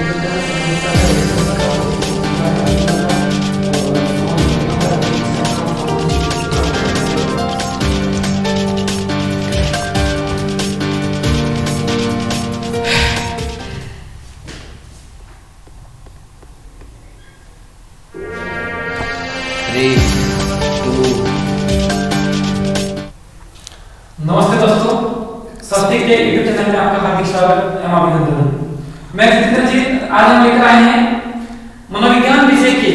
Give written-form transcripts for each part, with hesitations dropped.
नमस्ते दोस्तों, स्वस्तिक के यूट्यूब चैनल में आपका हार्दिक स्वागत एवं अभिनंदन। मैं जितेंद्रजीत, आज हम लेकर आए हैं मनोविज्ञान विषय के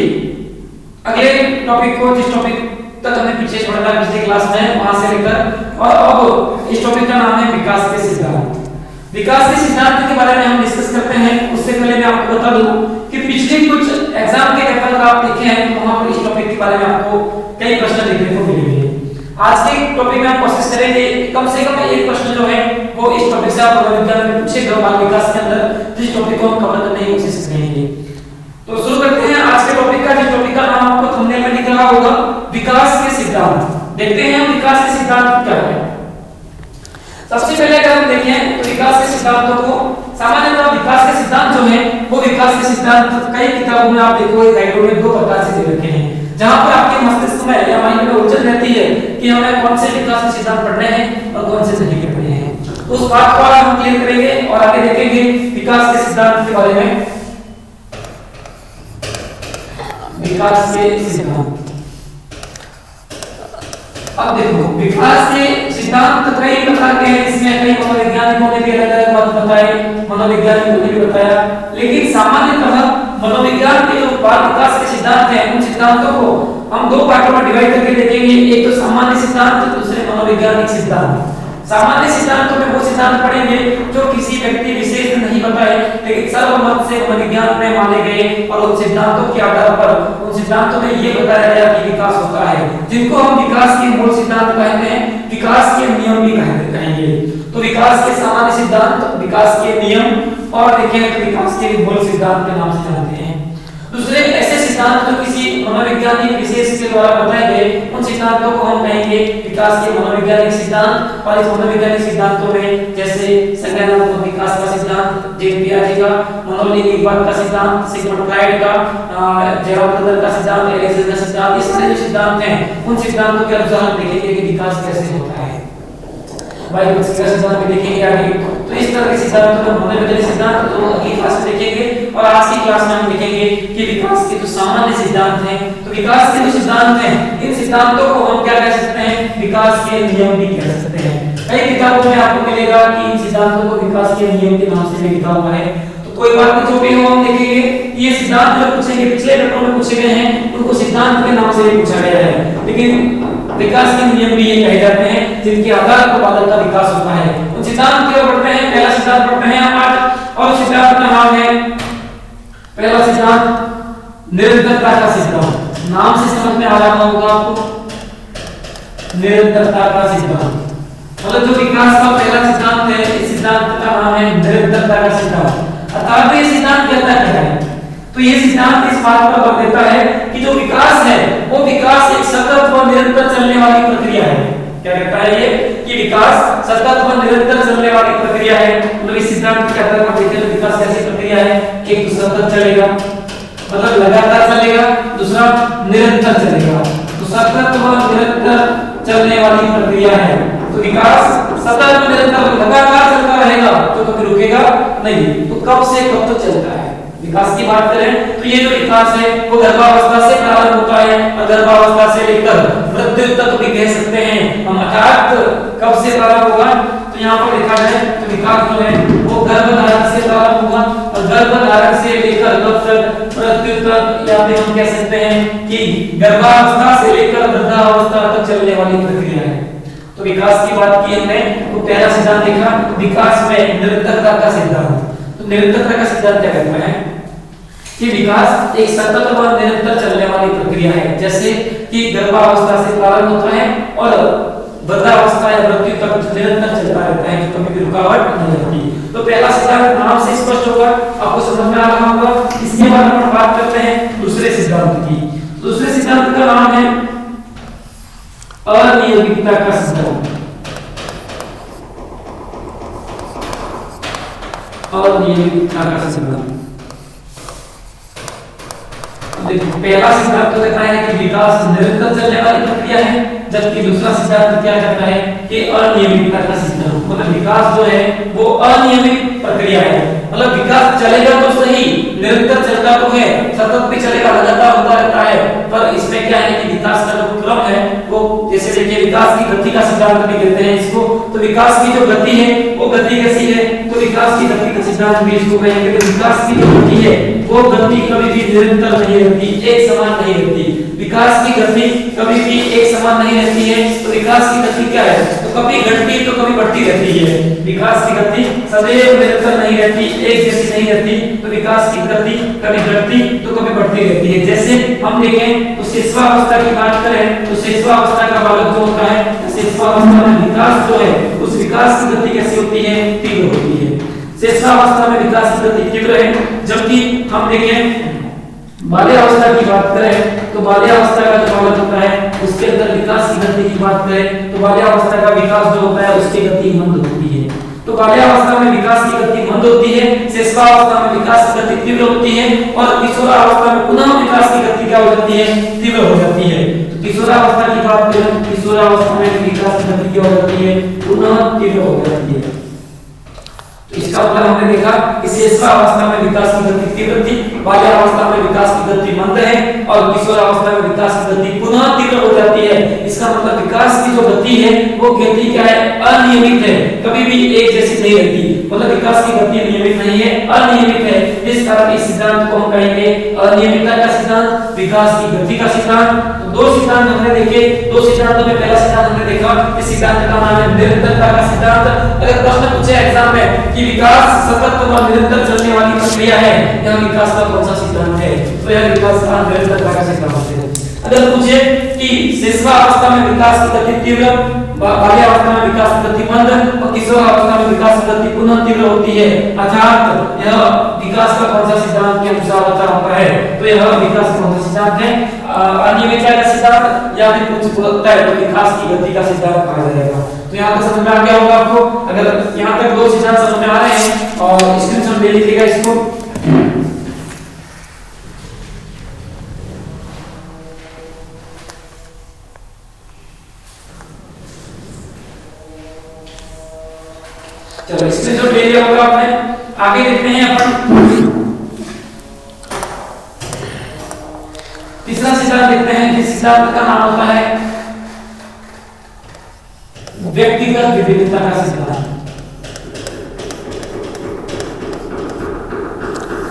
अगले टॉपिक को, जिस टॉपिक तक हमने पीछे छोड़ा था पिछले क्लास में, वहां से लेकर, और अब इस टॉपिक का नाम है विकास के सिद्धांत। विकास के सिद्धांत के बारे में हम डिस्कस करते हैं। उससे पहले मैं आपको बता दूं कि पिछले कुछ एग्जाम के पेपर आप देखे हैं, वहां पर इस टॉपिक के बारे में आपको कई प्रश्न देखने को मिलेंगे। आज के टॉपिक में हम कोशिश करेंगे कम से कम एक प्रश्न जो है वो इस टॉपिक से आप मनोविज्ञान में पूछेगा बाल विकास के अंदर, जिस टॉपिक को हम कवर करने की कोशिश करेंगे। तो शुरू करते हैं आज के टॉपिक का, जिस टॉपिक का नाम आपको थंबनेल में दिख रहा होगा, विकास के सिद्धांत। देखते हैं हम विकास के सिद्धांत क्या है। सबसे पहले अगर हम देखें तो विकास के सिद्धांतों को सामान्यतः विकास के सिद्धांत जो है वो विकास के सिद्धांत कई किताबों में आप देखो गाइडों में दो प्रकार से दे रखे हैं, जहां पर आपके मस्तिष्क में या माइंड में उलझन रहती है कि हमें कौन से विकास के सिद्धांत पढ़ने हैं और कौन से नहीं पढ़ने हैं। उस बात को आज हम क्लियर करेंगे और आगे देखेंगे विकास के सिद्धांत के बारे में। विकास के सिद्धांत, अब देखो विकास के सिद्धांत कई प्रकार के हैं, इसमें कई मनोवैज्ञानिकों ने भी अलग-अलग मत बताए, मनोवैज्ञानिकों ने भी बताया, लेकिन सामान्यतः मनोविज्ञान के जो विकास के सिद्धांत हैं उन सिद्धांतों को हम दो पार्टों में डिवाइड करके देखेंगे। एक तो सामान्य सिद्धांत, दूसरे मनोवैज्ञानिक सिद्धांत। सामान्य सिद्धांतों में वो सिद्धांत पढ़ेंगे जो किसी व्यक्ति विशेष नहीं बताए, लेकिन सर्वमत से मनोविज्ञान में माने गए, और उन सिद्धांतों के आधार पर उन सिद्धांतों में ये बताया गया कि विकास होता है, जिनको हम विकास के मूल सिद्धांत कहते हैं, विकास के नियम भी कहेंगे। तो विकास के सामान्य सिद्धांत, विकास के नियम, और देखें तो विकास के मूल सिद्धांत के नाम से जानते हैं। दूसरे ऐसे सिद्धांत जो किसी मनोवैज्ञानिक विशेष के द्वारा बताए गए, उन सिद्धांतों को हम कहेंगे विकास के मनोवैज्ञानिक सिद्धांत। और इस मनोवैज्ञानिक सिद्धांतों में जैसे संज्ञानात्मक विकास का सिद्धांत, जेन पियाजे का, मनोवैज्ञानिक का सिद्धांत, सिगमंड फ्राइड का, जेरोम बर्गर का सिद्धांत, एरिस्टो का सिद्धांत, इस तरह के सिद्धांत हैं, उन सिद्धांतों के अनुसार हम देखेंगे कि विकास कैसे होता है। बायोलॉजी का सिद्धांत भी देखेंगे आगे। तो इस तरह के सिद्धांत को मनोवैज्ञानिक सिद्धांत तो अगली क्लास में देखेंगे, और आज की क्लास में हम देखेंगे कि विकास के जो सामान्य सिद्धांत हैं, तो विकास के जो सिद्धांत हैं, इन सिद्धांतों को हम क्या कह सकते हैं, विकास के नियम भी कह सकते हैं। कई किताबों में आपको मिलेगा कि इन सिद्धांतों को विकास के नियम के नाम से भी लिखा हुआ है। तो कोई बात नहीं, जो भी हो हम देखेंगे ये सिद्धांत जो पूछेंगे पिछले पेपर में पूछे गए हैं, उनको सिद्धांत के नाम से भी पूछा गया है, लेकिन विकास के नियम भी ये कहे जाते हैं जिनके आधार पर बादल का विकास होता है। उन सिद्धांत को पढ़ते हैं। पहला सिद्धांत पढ़ते हैं आज, और सिद्धांत का नाम है, पहला सिद्धांत निरंतरता का सिद्धांत। नाम से समझ में आ रहा होगा आपको, निरंतरता का सिद्धांत, मतलब जो विकास का पहला सिद्धांत है, इस सिद्धांत का नाम है निरंतरता का सिद्धांत। अर्थात ये सिद्धांत कहता क्या है, तो ये सिद्धांत इस बात पर बल देता है कि जो विकास है वो विकास एक सतत व निरंतर चलने वाली प्रक्रिया है। क्या कहता है ये कि विकास सतत व निरंतर चलने वाली प्रक्रिया है। मतलब इस सिद्धांत के आधार पर देखें तो विकास कैसी प्रक्रिया है, एक तो सतत चलेगा, मतलब लगातार चलेगा, दूसरा निरंतर चलेगा। तो सतत व निरंतर चलने वाली प्रक्रिया है। तो विकास सतत व निरंतर लगातार चलता रहेगा, तो कभी रुकेगा नहीं। तो कब से कब तक चलता है विकास की बात करें तो ये जो विकास है वो गर्भावस्था से प्रारंभ होता है, और गर्भावस्था से लेकर मृत्यु तक भी कह सकते हैं हम। अर्थात कब से प्रारंभ होगा, तो यहाँ पर लिखा है तो विकास जो है वो गर्भधारण से प्रारंभ होगा, और गर्भधारण से लेकर कब तक, मृत्यु तक, या फिर हम कह सकते हैं कि गर्भावस्था से लेकर वृद्धावस्था तक चलने वाली प्रक्रिया है। तो विकास की बात की हमने, तो पहला सिद्धांत देखा विकास में निरंतरता का सिद्धांत। तो निरंतरता का सिद्धांत क्या कहता है कि विकास एक सतत व निरंतर चलने वाली प्रक्रिया है, जैसे कि गर्भावस्था से प्रारंभ होता है और वृद्धावस्था या मृत्यु तक निरंतर चलता रहता है, कभी भी रुकावट नहीं होती। तो पहला सिद्धांत नाम से स्पष्ट होगा, आपको समझ में आ रहा होगा। इसके बाद हम बात करते हैं दूसरे सिद्धांत की। दूसरे सिद्धांत का नाम है अनियमितता का सिद्धांत। अनियमितता का सिद्धांत, पहला सिद्धांत तो देखा है कि विकास निरंतर चलने वाली प्रक्रिया है, जबकि दूसरा सिद्धांत क्या कहता है कि अनियमितता का सिद्धांत, मतलब विकास जो है वो अनियमित प्रक्रिया है। मतलब विकास चलेगा तो सही, निरंतर चलता तो है, सतत भी चलेगा, लगातार होता रहता है, पर इसमें क्या है कि विकास का जो क्रम है वो, जैसे देखिए विकास की गति का सिद्धांत भी कहते हैं इसको, तो विकास की जो गति है वो गति कैसी है, तो विकास की गति का सिद्धांत भी इसको कहेंगे। तो विकास की जो गति है वो गति कभी भी निरंतर नहीं रहती, एक समान नहीं रहती। विकास की गति कभी भी एक समान नहीं रहती है। तो विकास की गति क्या है, तो कभी घटती तो कभी बढ़ती रहती है। विकास की गति सदैव निरंतर नहीं रहती, एक जैसी नहीं रहती। तो विकास की गति कभी घटती तो कभी बढ़ती रहती है। जैसे हम देखें तो शिशुआवस्था की बात करें तो शिशुआवस्था का बालक जो होता है, शिशुआवस्था में विकास जो है उस विकास की गति कैसी होती है, तीव्र होती है। शिशुआवस्था में विकास की गति तीव्र है, जबकि हम देखें बाल्यावस्था की बात करें तो बाल्यावस्था का जो बालक होता है उसके अंदर विकास की गति की बात करें तो बाल्यावस्था का विकास जो होता है उसकी गति मंद होती है। तो बाल्यावस्था में विकास की गति मंद होती है, शिशुआवस्था में विकास की गति तीव्र होती है, और किशोरावस्था में पुनः विकास की गति क्या हो जाती है, तीव्र हो जाती है। तो किशोरावस्था की बात करें, किशोरावस्था में विकास की गति क्या हो जाती है, पुनः तीव्र हो जाती है। इसका मतलब हमने देखा कि शिशुआवस्था में विकास की गति तीव्र थी, बाल्यावस्था में विकास की गति मंद है, और किशोरावस्था में विकास की गति पुनः तीव्र हो जाती है। इसका मतलब विकास की जो गति है वो गति क्या है, अनियमित है, कभी भी एक जैसी नहीं रहती। मतलब विकास की गति नियमित नहीं है, अनियमित है। इस कारण इस सिद्धांत को हम कहेंगे अनियमितता का सिद्धांत, विकास की गति का सिद्धांत। तो दो सिद्धांत हमने देखे, दो सिद्धांतों में पहला सिद्धांत हमने देखा, इस सिद्धांत का नाम है निरंतरता का सिद्धांत। अगर प्रश्न पूछे एग्जाम में कि विकास सतत और निरंतर चलने वाली प्रक्रिया है, यह विकास का कौन सा सिद्धांत है, तो यह विकास का निरंतरता का सिद्धांत है। अगर पूछे कि शिशुआवस्था में विकास की गति तीव्र, बाल्यावस्था में विकास की गति मंद और किशोरावस्था में विकास की गति पुनः तीव्र होती है, अर्थात यह विकास का कौन सा सिद्धांत के अनुसार होता है, तो यह विकास का कौन सा सिद्धांत है, अनियमितता का सिद्धांत, या फिर कुछ बोलता है तो विकास की गति का सिद्धांत कहा जाएगा। तो यहाँ तक समझ में आ गया होगा आपको। अगर यहाँ तक दो सिद्धांत समझ में आ रहे हैं और स्क्रीनशॉट ले लीजिएगा इसको। चलो स्क्रीनशॉट ले लिया होगा आपने। आगे देखते हैं अपन तीसरा सिद्धांत देखते हैं। इस सिद्धांत का नाम होता है व्यक्तिगत विभिन्नता का सिद्धांत।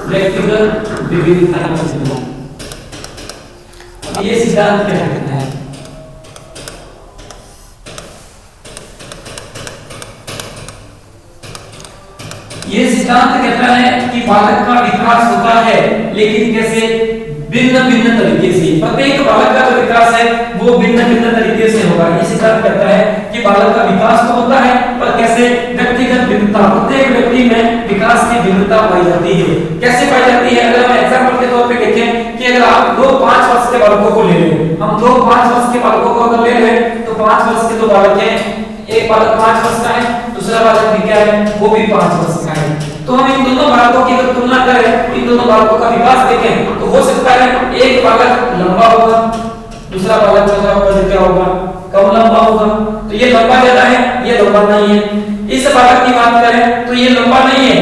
व्यक्तिगत विभिन्नता का सिद्धांत, ये सिद्धांत क्या कहता है, ये सिद्धांत कहता है कि बालक का विकास होता है, लेकिन कैसे, भिन्न भिन्न तरीके से। प्रत्येक बालक का जो विकास है वो भिन्न भिन्न तरीके से होगा। ये सिद्धांत कहता है कि बालक का विकास तो होता है, पर कैसे, व्यक्तिगत भिन्नता, प्रत्येक व्यक्ति में विकास की भिन्नता पाई जाती है। कैसे पाई जाती है, अगर हम एग्जांपल के तौर पे देखें कि अगर आप दो 5 वर्ष के बालकों को ले लें, हम दो 5 वर्ष के बालकों को अगर ले लें तो 5 वर्ष के दो बालक हैं, एक बालक 5 वर्ष का है, दूसरा बालक भी क्या है, वो भी 5 वर्ष का है। तो हम इन दोनों बालकों की अगर तुलना करें, इन दोनों बालकों का विकास देखें, तो हो सकता है एक बालक लंबा होगा, दूसरा बालक का क्या होगा, कम लंबा होगा। तो ये लंबा ज्यादा है, ये लंबा नहीं है। इस बालक की बात करें तो ये लंबा नहीं है,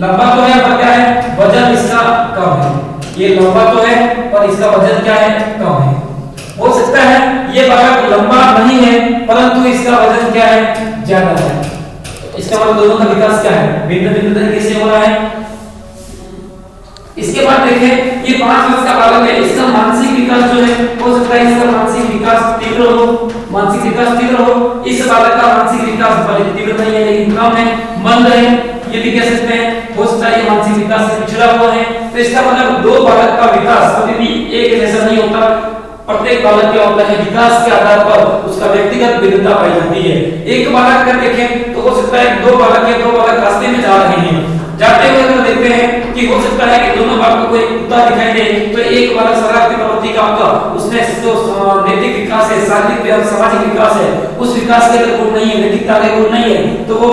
लंबा तो है पर क्या है, वजन इसका कम है। ये लंबा तो है पर इसका वजन क्या है, कम है। हो सकता है ये बालक लंबा नहीं है परंतु इसका वजन क्या है, ज्यादा है। इसका मतलब दोनों का विकास क्या है, भिन्न भिन्न तरीके से हो रहा है। इसके बाद देखें ये 5 वर्ष का बालक है, इसका मानसिक विकास जो है हो सकता है इसका मानसिक विकास तीव्र हो, मानसिक विकास तीव्र हो। इस बालक का मानसिक विकास भले तीव्र नहीं है लेकिन कम है, मंद है, ये भी कह सकते हैं। हो सकता है ये मानसिक विकास से पिछड़ा हुआ है। तो इसका मतलब दो बालक का विकास कभी भी एक जैसा नहीं होता। प्रत्येक बालक क्या होता है, विकास के आधार पर उसका व्यक्तिगत भिन्नता पाई जाती है। एक बालक का देखें तो हो सकता है दो बालक रास्ते में जा रहे हैं, जाते हुए अगर देखते हैं कि हो सकता है कि दोनों बालकों को एक कुत्ता दिखाई दे, तो एक बालक शरारती प्रवृत्ति का होगा, उसमें जो नैतिक विकास है, शारीरिक और सामाजिक विकास है, उस विकास के गुण नहीं है, नैतिकता के गुण नहीं है, तो वो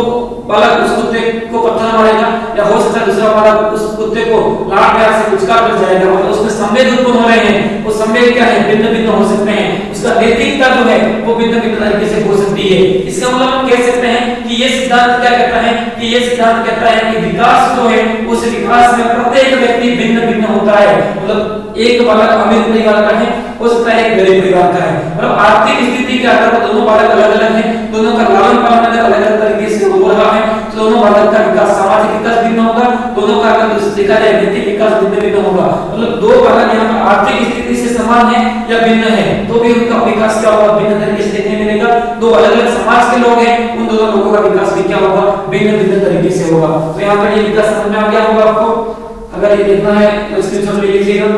बालक उस कुत्ते को पत्थर मारेगा, या हो सकता है दूसरा बालक उस कुत्ते को लाड़ प्यार से कुचका कर जाएगा। मतलब उसमें संवेद उत्पन्न हो रहे हैं, वो संवेद क्या है, भिन्न भिन्न हो सकते हैं, उसका नैतिकता जो है वो भिन्न भिन्न तरीके से हो सकती है। इसका मतलब हम कह सकते हैं कि ये सिद्धांत क्या कहता है, कि ये सिद्धांत कहता है कि विकास जो है उस विकास में प्रत्येक व्यक्ति भिन्न भिन्न होता है। मतलब एक बालक अमीर परिवार का है, हो सकता है एक गरीब परिवार का है, मतलब आर्थिक स्थिति के आधार पर दोनों बालक अलग अलग हैं, दोनों का लालन पालन अगर अलग अलग तरीके से हो रहा है तो दोनों बालक का विकास, सामाजिक विकास भिन्न होगा, दोनों का अगर देखा जाए नैतिक विकास भिन्न भिन्न होगा। मतलब दो बालक यहाँ पर आर्थिक स्थिति से समान है या भिन्न है, तो भी उनका विकास क्या होगा, भिन्न तरीके से देखने मिलेगा। दो अलग अलग समाज के लोग हैं, उन दोनों लोगों का विकास भी क्या होगा, भिन्न भिन्न तरीके से होगा। तो यहाँ पर ये विकास समझ में आ गया होगा आपको। अगर ये देखना है तो स्क्रीनशॉट ले लीजिएगा।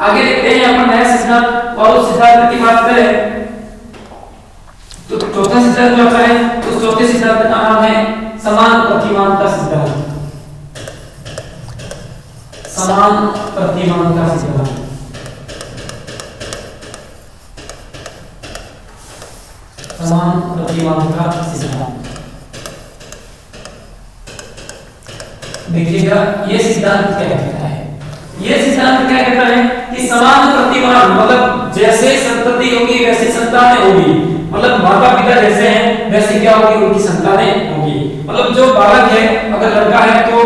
आगे देखते हैं यहाँ पर नया सिद्धांत, और उस सिद्धांत की बात करें तो चौथा सिद्धांत जो है उस चौथे सिद्धांत का नाम है समान प्रतिमानता सिद्धांत। समान प्रतिमानता सिद्धांत। समान प्रतिमानता सिद्धांत। देखिएगा ये सिद्धांत क्या कहता है, ये सिद्धांत क्या कहता है कि समान प्रतिमान मतलब जैसे संतति होगी वैसे संतानें होगी, मतलब माता पिता जैसे हैं वैसे क्या होगी, उनकी संतानें होगी। मतलब जो बालक है अगर लड़का है तो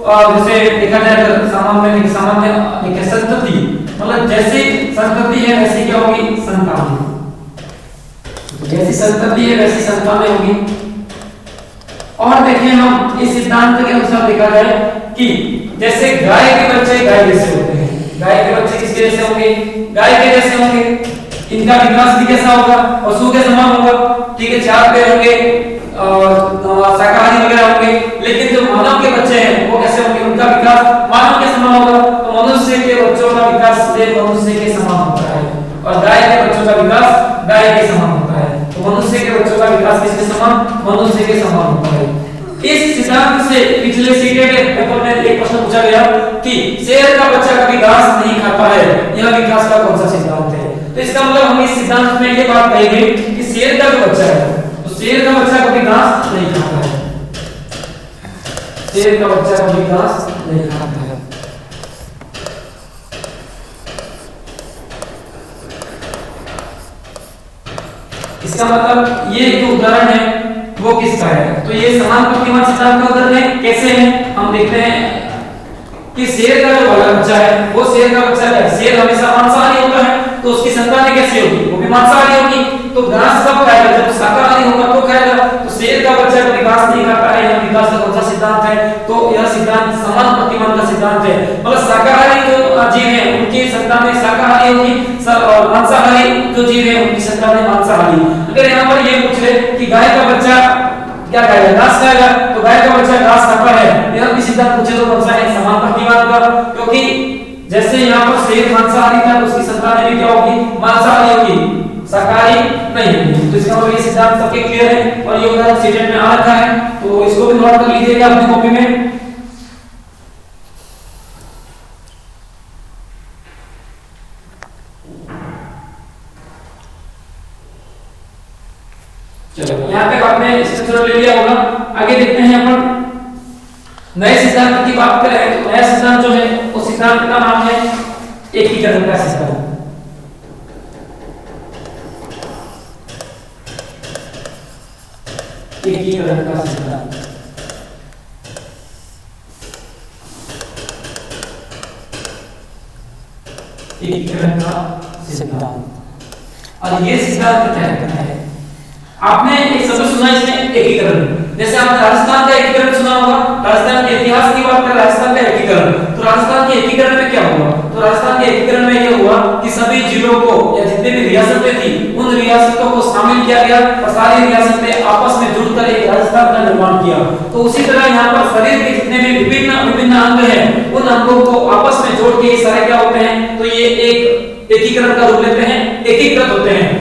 जैसे देखा जाए तो सामान्य संतति, मतलब जैसी संतति है वैसी क्या होगी, संतान, जैसी संतति है वैसी संतानें होगी। और देखें हम इस सिद्धांत के अनुसार देखा जाए कि जैसे गाय के बच्चे गाय जैसे होते हैं, गाय के बच्चे किसके जैसे होंगे, गाय के जैसे होंगे, इनका विकास भी कैसा होगा, पशु के समान होगा, ठीक है, चार पैर होंगे और शाकाहारी वगैरह होंगे। लेकिन जो मानव के बच्चे हैं वो कैसे होंगे, उनका विकास मानव के समान होगा। तो मनुष्य के बच्चों का विकास मनुष्य के समान होता है, और गाय के बच्चों का विकास गाय के समान होता है। तो मनुष्य के बच्चों का विकास किसके समान, मनुष्य के समान होता है। इस सिद्धांत से पिछले सीटेट पेपर में एक प्रश्न पूछा गया कि शेर का बच्चा कभी घास नहीं खाता है, यह विकास का कौन सा सिद्धांत है। तो इसका मतलब हम इस सिद्धांत में ये बात कहेंगे कि शेर का जो बच्चा है तो शेर का बच्चा कभी घास नहीं खाता है, शेर का बच्चा कभी घास नहीं खाता है। इसका मतलब ये जो उदाहरण है वो किसका है, तो ये समान प्रतिमान सिद्धांत का उदाहरण है। कैसे है हम देखते हैं कि शेर का जो वाला बच्चा है वो शेर का बच्चा है, शेर हमेशा मांसाहारी होता है, तो उसकी संतानें कैसे होगी, वो भी मांसाहारी होगी। तो घास कब खाएगा, जब शाकाहारी होगा तो खाएगा। तो शेर का बच्चा कभी घास नहीं खाता है, यह विकास का कौन सा सिद्धांत है, तो यह सिद्धांत समान प्रतिमान का सिद्धांत है। मतलब शाकाहारी जो जीव है उनकी संतानें शाकाहारी होगी, और मांसाहारी जो जीव है उनकी संतानें मांसाहारी। अगर यहाँ पर ये पूछ ले कि गाय का बच्चा क्या खाएगा, घास खाएगा, तो गाय का बच्चा घास खाता है, यह भी सिद्धांत पूछे तो कौन सा है, समान प्रतिमान का। क्योंकि जैसे यहाँ पर शेर मांसाहारी था तो उसकी संतानें भी क्या होगी, मांसाहारी होगी, शाकाहारी नहीं होगी। तो इसका मतलब ये सिद्धांत सबके क्लियर है, और ये उदाहरण सीटेट में आ रखा है, तो इसको भी नोट कर लीजिएगा अपनी कॉपी में। चलो यहाँ पे आपने स्क्रीनशॉट ले लिया होगा। आगे देखते हैं अपन नए सिद्धांत की बात करें तो नया सिद्धांत जो है उस सिद्धांत का नाम है एकीकरण का सिद्धांत। एकीकरण का सिद्धांत। एकीकरण का सिद्धांत। और ये सिद्धांत क्या कहता है, आपने एक शब्द सुना इसमें एकीकरण, जैसे आपने राजस्थान का एकीकरण सुना होगा, राजस्थान के इतिहास की बात करें, राजस्थान का एकीकरण, तो राजस्थान के एकीकरण में क्या हुआ, तो राजस्थान के एकीकरण में ये हुआ कि सभी जिलों को या जितने भी रियासतें थी उन रियासतों को शामिल किया गया और सारी रियासतें आपस में जुड़कर एक राजस्थान का निर्माण किया। तो उसी तरह यहाँ पर शरीर के जितने भी विभिन्न अंग हैं उन अंगों को आपस में जोड़ के सारे क्या होते हैं, तो ये एक एकीकरण का रूप लेते हैं, एकीकृत होते हैं।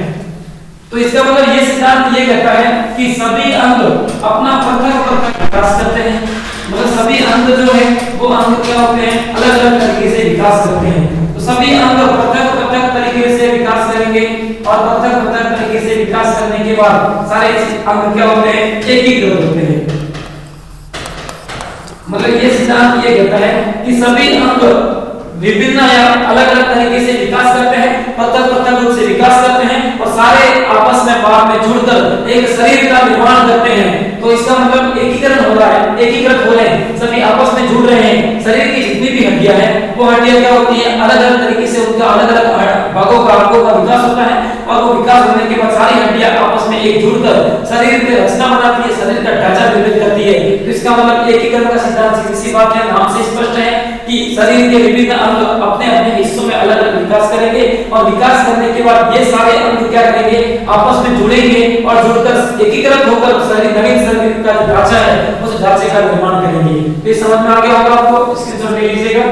तो इसका मतलब ये सिद्धांत ये कहता है कि सभी अंग अपना पृथक विकास करते हैं। मतलब सभी अंग जो है वो अंग क्या होते हैं, अलग अलग तरीके से विकास करते हैं। तो सभी अंग पृथक पृथक तरीके से विकास करेंगे और पृथक पृथक तरीके से विकास करने के बाद सारे अंग क्या होते हैं, एकीकृत होते हैं। मतलब ये सिद्धांत ये कहता है कि सभी अंग विभिन्न या अलग अलग तरीके से विकास करते हैं, पृथक पृथक रूप से विकास करते हैं और सारे आपस में बाद में जुड़कर एक शरीर का निर्माण करते हैं। तो इसका मतलब एकीकरण हो रहा है, एकीकृत हो रहे हैं, सभी आपस में जुड़ रहे हैं। शरीर की जितनी भी हड्डियां हैं वो हड्डियां क्या होती है, अलग अलग तरीके से उनका अलग अलग भागों का अंगों का विकास होता है और वो विकास होने के बाद सारी हड्डियां आपस में एक जुड़कर शरीर की रचना बनाती है, शरीर का ढांचा निर्मित करती है। तो इसका मतलब एकीकरण का सिद्धांत किसी बात है, नाम से स्पष्ट है कि शरीर के विभिन्न अंग अपने अपने हिस्सों में अलग अलग विकास करेंगे और विकास करने के बाद ये सारे अंग क्या करेंगे, आपस में जुड़ेंगे और जुड़कर एकीकृत होकर शरीर नवीन शरीर का ढांचा है उस ढांचे का निर्माण करेंगे। तो ये समझ में आ गया होगा आपको, स्क्रीनशॉट ले लीजिएगा।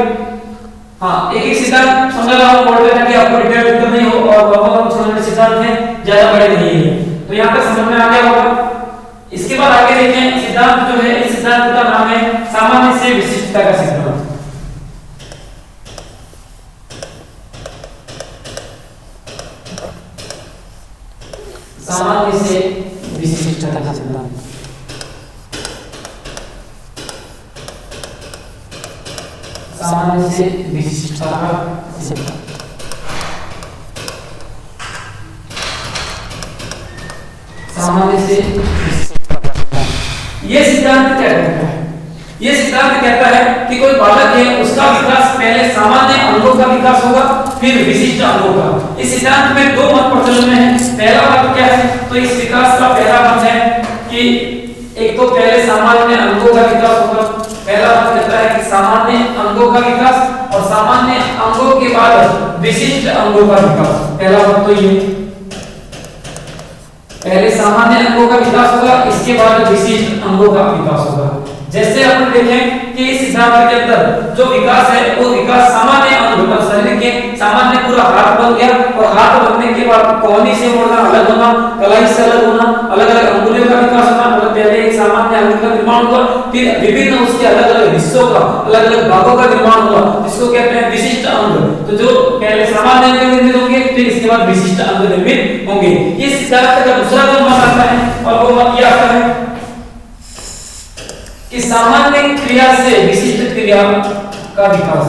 हाँ, एक एक सिद्धांत समझ रहा हूं बोल देना कि आपको डिटेल दिक्कत नहीं हो और बहुत छोटे सिद्धांत हैं, ज्यादा बड़े नहीं है। तो यहां तक समझ में आ गया होगा। इसके बाद आगे देखें, सिद्धांत जो है इस सिद्धांत का नाम है सामान्य से विशिष्टता का सिद्धांत। सामान्य से विशिष्टता का सिद्धांत। सामान्य से विशिष्टता का सिद्धांत। सामान्य से विशिष्टता का सिद्धांत। ये सिद्धांत क्या कहता है? ये सिद्धांत कहता है कि कोई बालक है उसका विकास पहले सामान्य अंगों का विकास होगा फिर विशिष्ट अंगों का। इस सिद्धांत में दो मत प्रचलन में है। पहला मत क्या है, तो इस विकास का पहला मत है कि एक तो पहले सामान्य अंगों का विकास होगा। पहला मत कहता है कि सामान्य अंगों का विकास और सामान्य अंगों के बाद विशिष्ट अंगों का विकास। पहला मत तो ये, पहले सामान्य अंगों का विकास होगा, इसके बाद विशिष्ट अंगों का विकास होगा। जैसे अपन देखें कि इस सिद्धांत के अंदर जो विकास है वो विकास सामान्य अंग शरीर के सामान्य पूरा हाथ बन गया और हाथ बनने के बाद कोहनी से मोड़ना अलग होना, कलाई से अलग होना, अलग अलग अंगुलियों का विकास होना। मतलब पहले एक सामान्य अंग का निर्माण हुआ, फिर विभिन्न उसके अलग अलग हिस्सों का अलग अलग भागों का निर्माण हुआ, जिसको कहते हैं विशिष्ट अंग। तो जो पहले सामान्य अंग निर्मित होंगे फिर इसके बाद विशिष्ट अंग निर्मित होंगे। ये सिद्धांत का दूसरा जो मत आता है और वो मत ये आता है कि सामान्य क्रिया से विशिष्ट क्रिया का विकास।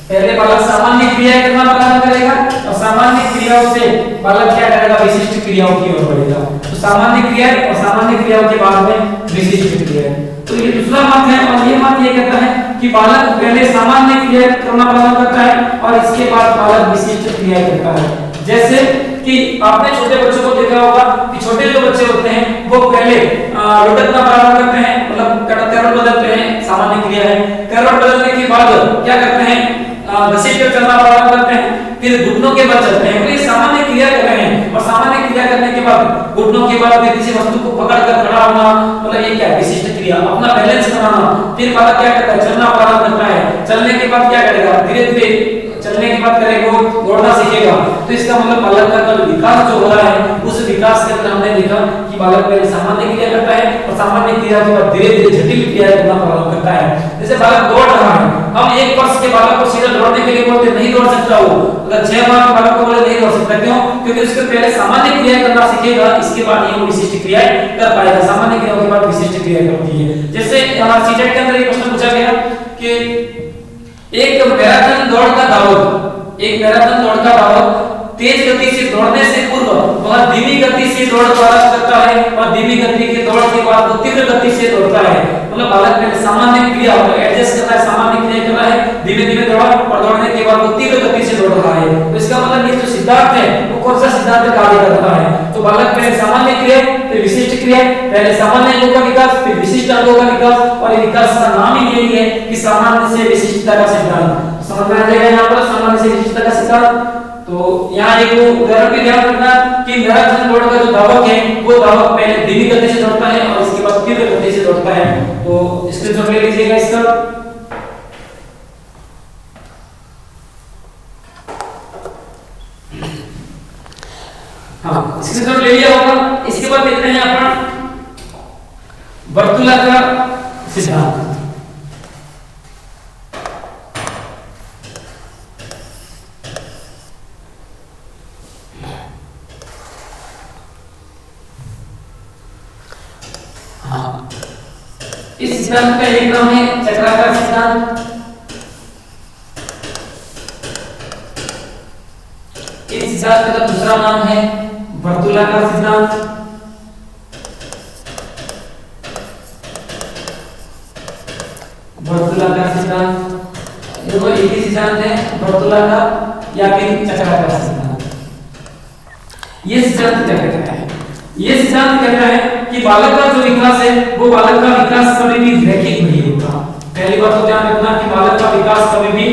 पहले बालक सामान्य क्रिया करना प्रारंभ करेगा और सामान्य क्रियाओं से बालक क्या करेगा, विशिष्ट क्रियाओं की ओर बढ़ेगा। तो सामान्य क्रिया और सामान्य क्रियाओं के बाद में विशिष्ट क्रिया। तो ये दूसरा मत है और ये मत ये कहता है कि बालक पहले सामान्य क्रिया करना प्रारंभ करता है और इसके बाद बालक विशिष्ट क्रिया करता है। जैसे कि आपने छोटे बच्चों को देखा होगा कि छोटे जो बच्चे होते हैं वो पहले लुढ़कना प्रारंभ करते हैं, मतलब करवट बदलते हैं, सामान्य क्रिया है। करवट बदलने के बाद क्या करते हैं, घसीट कर चलना प्रारंभ करते हैं, फिर घुटनों के बल चलते हैं। ये सामान्य क्रिया कर रहे हैं और सामान्य क्रिया करने के बाद घुटनों के बाद फिर किसी वस्तु को पकड़कर खड़ा होना, मतलब ये क्या है, विशिष्ट क्रिया। अपना बैलेंस बनाना, फिर बालक क्या करता है, चलना प्रारंभ करता है। चलने के बाद क्या करेगा, धीरे धीरे चलने के बाद करेगा वो दौड़ना सीखेगा। तो इसका मतलब बालक का विकास जो हो रहा है उस विकास के अंदर हमने देखा कि बालक पहले सामान्य क्रिया करता है और सामान्य क्रिया के बाद धीरे धीरे जटिल क्रिया करना प्रारंभ करता है। जैसे बालक दौड़ रहा है, हम 1 वर्ष के बालक को सीधा दौड़ने के लिए बोलते नहीं दौड़ सकता वो, अगर 6 माह के बालक को बोले नहीं दौड़ सकता। क्यों? क्योंकि उसके पहले सामान्य क्रिया करना सीखेगा, इसके बाद ये विशिष्ट क्रिया कर पाएगा। सामान्य क्रिया के बाद विशिष्ट क्रिया करती है। जैसे सीटेट के अंदर एक प्रश्न पूछा गया कि एक मैराथन दौड़ का धावक, एक मैराथन दौड़ का धावक तेज गति से दौड़ने से पूर्व वह धीमी गति से दौड़ प्रारंभ करता है और धीमी गति के दौड़ के बाद वो तीव्र गति से दौड़ता है। मतलब बालक में सामान्य क्रिया एडजस्ट कर रहा है, सामान्य क्रिया कर रहा है, धीमे धीमे दौड़ा और दौड़ने के बाद वो तीव्र गति से दौड़ रहा है। तो इसका मतलब ये जो सिद्धांत है वो कौन सा सिद्धांत कार्य कर रहा है। तो बालक पहले सामान्य क्रिया फिर विशिष्ट क्रिया, पहले सामान्य अंगों का विकास फिर विशिष्ट अंगों का विकास, और ये विकास का नाम ही यही है कि सामान्य से विशिष्टता का सिद्धांत। समझ में आ जाएगा यहाँ पर सामान्य से विशिष्टता का सिद्धांत। तो यहाँ एक उदाहरण भी ध्यान रखना कि मैराथन दौड़ का जो धावक है वो धावक पहले धीमी गति से दौड़ता है और इसके बाद तीव्र गति से दौड़ता है। तो स्क्रीनशॉट ले लीजिएगा इसका। हाँ, स्क्रीनशॉट ले लिया होगा। इसके बाद देखते हैं अपन वर्तुलाकार सिद्धांत। हाँ, इस सिद्धांत का एक नाम है चक्राकार सिद्धांत। इस सिद्धांत का दूसरा नाम है वर्तुलाकार सिद्धांत। वर्तुलाकार सिद्धांत दोनों एक ही सिद्धांत है, वर्तुलाकार या फिर चक्राकार सिद्धांत। ये सिद्धांत क्या कहता है? ये सिद्धांत कहता है कि बालक का जो विकास है वो बालक का विकास कभी भी रैखिक नहीं होता। पहली बात तो ध्यान रखना कि बालक का विकास कभी भी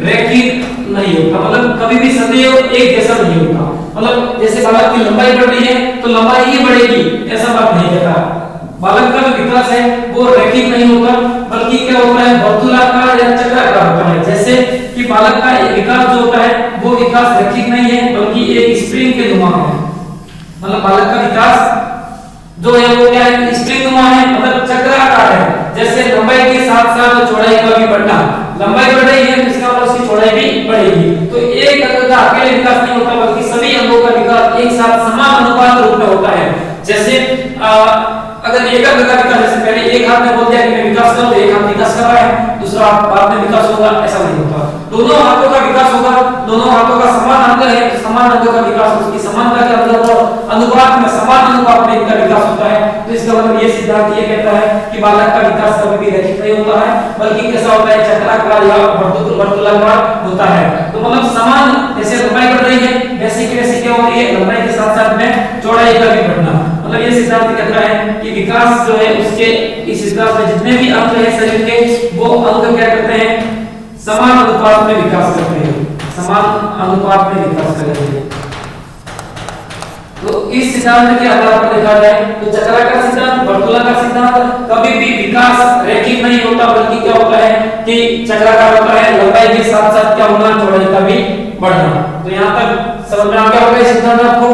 रैखिक नहीं होता, मतलब कभी भी सदैव एक जैसा नहीं होता। मतलब जैसे बालक की लंबाई बढ़ रही है तो लंबाई ही बढ़ेगी, ऐसा बात नहीं कहता। बालक का जो विकास है वो रैखिक नहीं होता, बल्कि क्या होता है, वर्तुलाकार या चक्राकार होता है। जैसे कि बालक का विकास जो होता है वो विकास रैखिक नहीं है, बल्कि एक स्प्रिंग के नुमा है। मतलब बालक का विकास जो है वो क्या है, स्प्रिंग नुमा है, मतलब चक्राकार है। जैसे लंबाई के साथ साथ चौड़ाई का भी बढ़ना, लंबाई बढ़ रही है तो इसका मतलब उसकी चौड़ाई भी बढ़ेगी। तो एक अंग का अकेले विकास नहीं होता, बल्कि सभी अंगों का विकास एक साथ समान अनुपात रूप में होता है। जैसे अगर एक अंग का विकास, जैसे पहले एक हाथ में बोल दिया कि मैं विकास करूं, एक हाथ विकास कर रहा है, दूसरा हाथ बाद में विकास होगा, ऐसा नहीं होता। दोनों हाथों का विकास होगा, दोनों हाथों का समान अंग है, समान अंगों का विकास उसकी समानता के अंदर अनुपात में, समान अनुपात में इनका विकास होता है। तो इसका मतलब ये सिद्धांत ये कहता है कि बालक का विकास कभी भी रैखिक नहीं होता है, बल्कि कैसा होता है, चक्राकार या वर्तुलाकार होता है। तो मतलब समान, जैसे लंबाई बढ़ रही है वैसे की वैसे क्या हो रही है, लंबाई के साथ साथ में चौड़ाई का भी बढ़ना। मतलब ये सिद्धांत कहता है कि विकास जो है उसके, इस सिद्धांत में जितने भी अंग हैं शरीर के, वो अंग क्या करते हैं, समान अनुपात में विकास करते हैं, समान अनुपात में विकास करते हैं। तो इस सिद्धांत के आधार पर देखा जाए तो चक्राकार सिद्धांत, वर्तुलाकार सिद्धांत कभी भी विकास रैखिक नहीं होता, बल्कि क्या होता है कि चक्राकार होता है, लंबाई के साथ साथ क्या होना, चौड़ाई का भी बढ़ना। तो यहाँ तक समझ में आ गया होगा इस सिद्धांत आपको?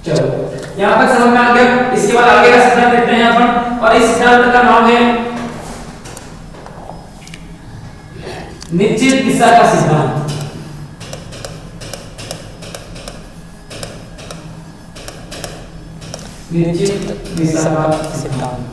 चलो यहाँ तक समझ में आ गया। इसके बाद आगे का सिद्धांत देखते हैं अपन, और इस सिद्धांत का नाम है निश्चित दिशा का सिद्धांत। निश्चित दिशा का सिद्धांत।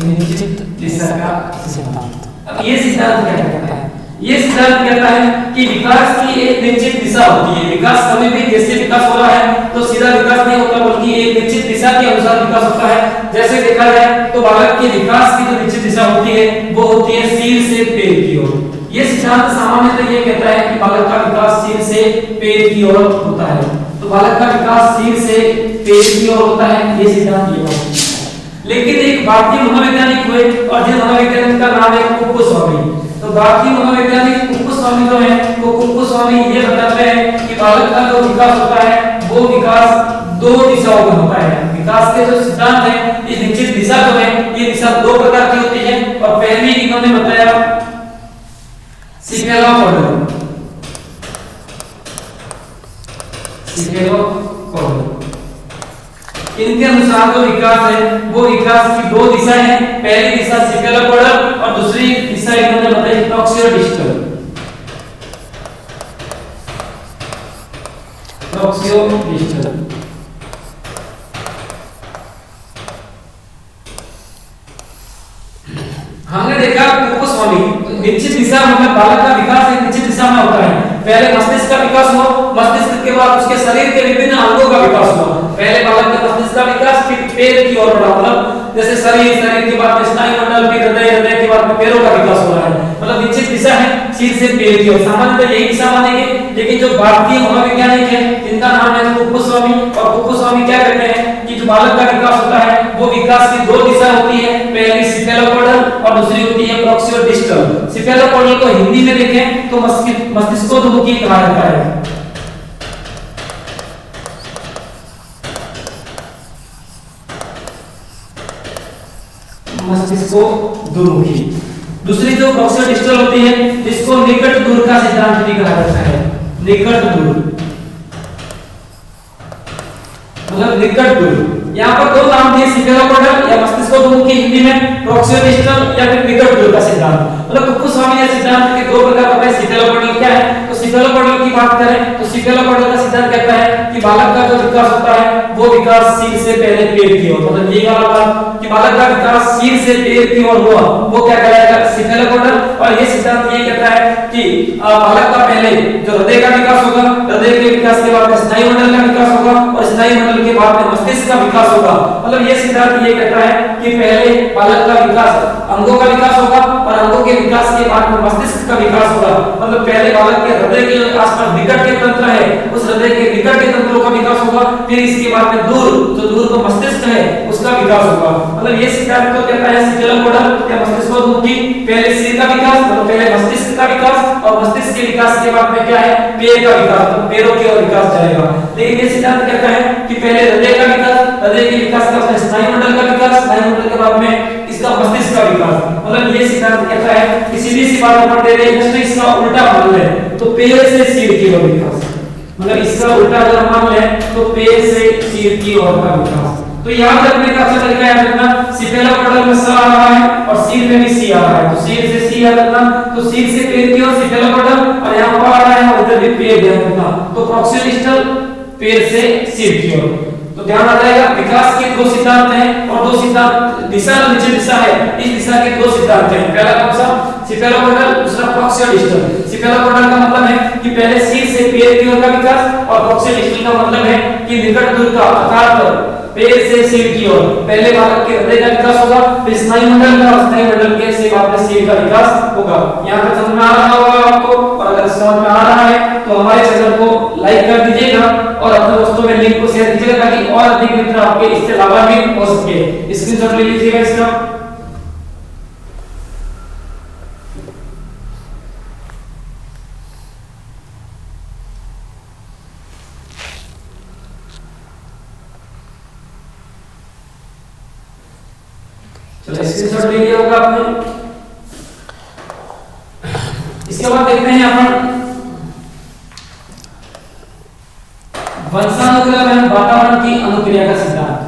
निश्चित दिशा का सिद्धांत। अब ये सिद्धांत क्या कहता है? ये सिद्धांत कहता है कि विकास की एक निश्चित दिशा होती है। विकास कभी भी जैसे विकास हो रहा है तो सीधा विकास नहीं होता, बल्कि एक निश्चित दिशा के अनुसार विकास होता है। जैसे देखा जाए तो बालक के विकास की जो निश्चित दिशा होती है वो होती है सिर से पैर की ओर। ये सिद्धांत सामान्यतः ये कहता है कि बालक का विकास सिर से पैर की ओर होता है। तो बालक का विकास सिर से पैर की ओर होता है, ये सिद्धांत ये होता है। लेकिन एक भारतीय मनोवैज्ञानिक हुए, और जिस मनोवैज्ञानिक का नाम है कुप्पुस्वामी। तो भारतीय मनोवैज्ञानिक कुप्पुस्वामी जो है वो कुप्पुस्वामी ये बताते हैं कि बालक का जो विकास होता है वो विकास दो दिशाओं में होता है। विकास के जो सिद्धांत है, ये निश्चित दिशा जो है ये दिशा दो प्रकार की होती है। और पहली इन्होंने बताया सिफेलोपोडल, सिफेलोपोडल। इनके अनुसार जो विकास है वो विकास की दो दिशाएं हैं। पहली दिशा सिफेलोपोडल और दूसरी दिशा इन्होंने बताई प्रॉक्सियोडिस्टल। प्रॉक्सियोडिस्टल हमने देखा कुप्पुस्वामी निश्चित दिशा, मतलब बालक का विकास एक निश्चित दिशा में होता है। पहले मस्तिष्क का विकास हुआ, मस्तिष्क के बाद उसके शरीर के विभिन्न अंगों का विकास हुआ। पहले बालक के मस्तिष्क का विकास, फिर पैर की ओर बढ़ा, मतलब जैसे शरीर के बाद स्नायुमंडल, फिर हृदय के बाद पैरों का विकास हो रहा है। मतलब निश्चित दिशा है सिर से पैर की ओर, सामान्यतः यही दिशा मानेंगे। लेकिन जो भारतीय मनोवैज्ञानिक है जिनका नाम है कुप्पुस्वामी, और कुप्पुस्वामी क्या कहते हैं कि जो बालक का विकास होता है वो विकास की दो दिशा होती है। पहली सिफेलोपोडल और दूसरी होती है प्रॉक्सियोडिस्टल। सिफेलोपोडल को हिंदी में देखें तो मस्तिष्कोद्मुखी कहा जाता है। मस्तिष्कोद्मुखी। दूसरी जो प्रॉक्सिमल डिस्टल होती है जिसको निकट दूर का सिद्धांत भी कहा जाता है, निकट दूर, मतलब निकट दूर। यहाँ पर दो नाम दिए, सिफेलोपोडल या मस्तिष्कोन्मुखी, हिंदी में प्रॉक्सिमल डिस्टल या फिर निकट दूर का सिद्धांत। मतलब कुक्कुट स्वामी ने सिद्धांत के दो प्रकार बताए। सिफेलोपोडल क्या है, तो सिफेलोपोडल की बात करें तो सिफेलोपोडल का सिद्धांत कहता है कि बालक का जो विकास होता है वो विकास सिर से पहले पैर की ओर, मतलब ये वाला बात कि बालक का विकास सिर से पैर की ओर हुआ वो क्या कहलाएगा, सिफेलोपोडल। और ये सिद्धांत ये कहता है कि बालक का पहले जो हृदय का विकास होगा, हृदय के विकास के बाद में स्नायुमंडल का विकास होगा और स्नायुमंडल के बाद में मस्तिष्क का विकास होगा। मतलब ये सिद्धांत ये कहता है कि पहले बालक का विकास, अंगों का विकास होगा और अंगों के विकास के बाद में मस्तिष्क का विकास होगा। मतलब पहले बालक के हृदय के आसपास निकट के तंत्र है, उस हृदय के निकट के तंत्रों का विकास होगा, फिर इसके बाद में दूर जो दूर को मस्तिष्क है उसका विकास होगा। मतलब ये सिद्धांत तो कहता है सिफेलोपोडल या मस्तिष्कोन्मुखी, पहले सिर का विकास, मतलब पहले मस्तिष्क का विकास और मस्तिष्क के विकास के बाद में क्या है, पैर का विकास, मतलब पैरों की ओर विकास जाएगा। लेकिन ये सिद्धांत कहता है कि पहले हृदय का विकास, हृदय के विकास के बाद स्नायुमंडल का विकास, स्नायुमंडल के बाद में इसका मस्तिष्क का विकास। मतलब ये सिद्धांत कहता है कि सीधी सी बात अपन दे रहे हैं, इसका उल्टा मान ले तो पैर से सिर की ओर विकास, मतलब इसका उल्टा अगर मान ले तो पैर से सिर की ओर का विकास। तो याद रखने का अच्छा तरीका है रखना, सिफेलोपोडल में स आ रहा है और सिर में भी सी आ रहा है, तो सिर से सी याद रखना, तो सिर से पैर की ओर सिफेलोपोडल और यहाँ पर आ रहा है और इधर भी पैर ध्यान रखना, तो प्रॉक्सिमल डिस्टल पैर से सिर की ओर। तो ध्यान आ जाएगा विकास के दो सिद्धांत हैं और दो सिद्धांत दिशा और नीचे दिशा है, इस दिशा के दो सिद्धांत हैं। पहला कौन सा, सिफेलोपोडल, दूसरा प्रॉक्सिमल डिस्टल। सिफेलोपोडल का मतलब है कि पहले सिर से पैर की ओर का विकास और प्रॉक्सिमल डिस्टल का मतलब है कि निकट दूर का अर्थात पैर से सिर की ओर पहले बालक के हृदय का विकास होगा, फिर स्नायुमंडल का, स्नायुमंडल के से बाद में सिर का विकास होगा। यहाँ पर समझ में आ रहा होगा आपको, और अगर समझ में आ रहा है तो हमारे चैनल को लाइक कर दीजिएगा और अपने दोस्तों में लिंक को शेयर कीजिएगा ताकि और अधिक मित्र आपके इससे लाभान्वित हो सके। स्क्रीनशॉट ले लीजिएगा इसका। चलो स्क्रीनशॉट ले लिया होगा आपने। इसके बाद देखते हैं अपन वंशानुक्रम एवं वातावरण की अनुक्रिया का सिद्धांत।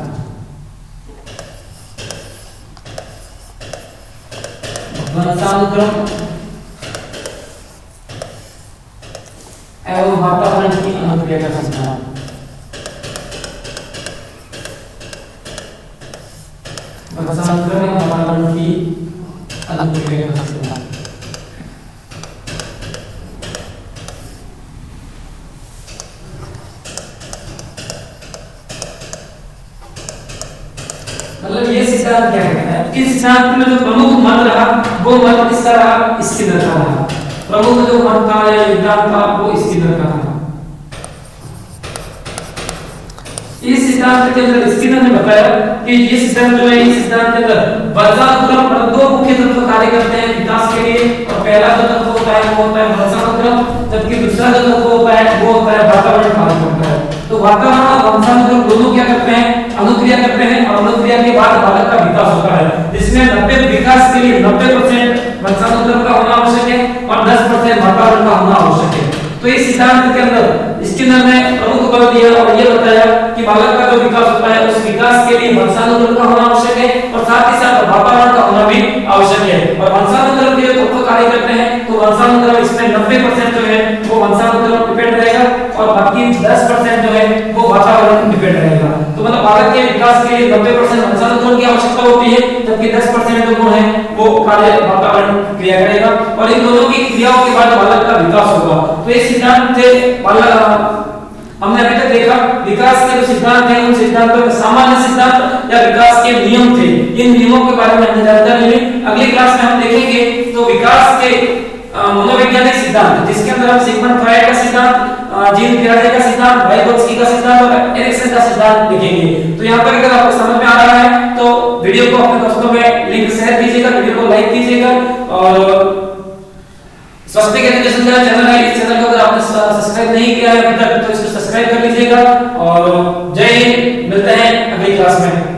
वंशानुक्रम एवं वातावरण की अनुक्रिया का सिद्धांत। वंशानुक्रम एवं वातावरण की अनुक्रिया का सिद्धांत। मतलब ये सिद्धांत क्या है, इस सिद्धांत में जो प्रमुख मत रहा वो मत किसका रहा, स्किनर का रहा। प्रमुख जो मत था या सिद्धांत था वो स्किनर का था। इस सिद्धांत के अंदर स्किनर ने बताया कि ये सिद्धांत जो है, इस सिद्धांत के अंदर वंशानुक्रम पर दो मुख्य तत्व कार्य करते हैं विकास के लिए, और पहला जो तत्व होता है वो होता है वंशानुक्रम, जबकि दूसरा जो तत्व होता है वो होता है वातावरण कार्य करता है। तो वातावरण और वंशानुक्रम दोनों क्या करते हैं, अनुक्रिया करते हैं, और अनुक्रिया के बाद बालक का विकास होता है, जिसमें 90 विकास के लिए 90% वंशानुक्रम का होना आवश्यक है और 10% वातावरण का होना आवश्यक है। तो इस सिद्धांत के अंदर स्किनर ने प्रमुख बल दिया और ये बताया कि बालक का जो विकास होता है उस विकास के लिए वंशानुक्रम का होना आवश्यक है और साथ ही साथ वातावरण का होना भी आवश्यक है। और वंशानुक्रम के जो तत्व कार्य करते हैं तो वंशानुक्रम इसमें 90% जो है वो वंशानुक्रम डिपेंड रहेगा और बाकी 10% जो है वो वातावरण डिपेंड रहेगा। तो मतलब बालक के विकास के लिए 90% वंशानुक्रम की आवश्यकता होती है, जबकि 10% जो गुण है वो कार्य वातावरण क्रिया करेगा और इन दोनों की क्रियाओं के बाद बालक का विकास होगा। तो इस सिद्धांत से हमने अभी तक देखा विकास के जो सिद्धांत हैं उन सिद्धांतों में सामान्य सिद्धांत या विकास के नियम थे, इन नियमों के बारे में हमने जानकारी ली। अगली क्लास में हम देखेंगे तो विकास के मनोवैज्ञानिक सिद्धांत, जिसके अंदर हम सिगमंड फ्रायड का सिद्धांत, जीन पियाजे का सिद्धांत, वाइगोत्स्की का सिद्धांत और एरिक्सन का सिद्धांत देखेंगे। तो यहाँ पर अगर आपको समझ में आ रहा है तो वीडियो को अपने दोस्तों में लिंक शेयर कीजिएगा, वीडियो को लाइक कीजिएगा और स्वास्थ्य एजुकेशन का चैनल है, इस चैनल को अगर आपने सब्सक्राइब नहीं किया है अभी तक तो इसको सब्सक्राइब कर लीजिएगा। और जय हिंद, मिलते हैं अगली क्लास में।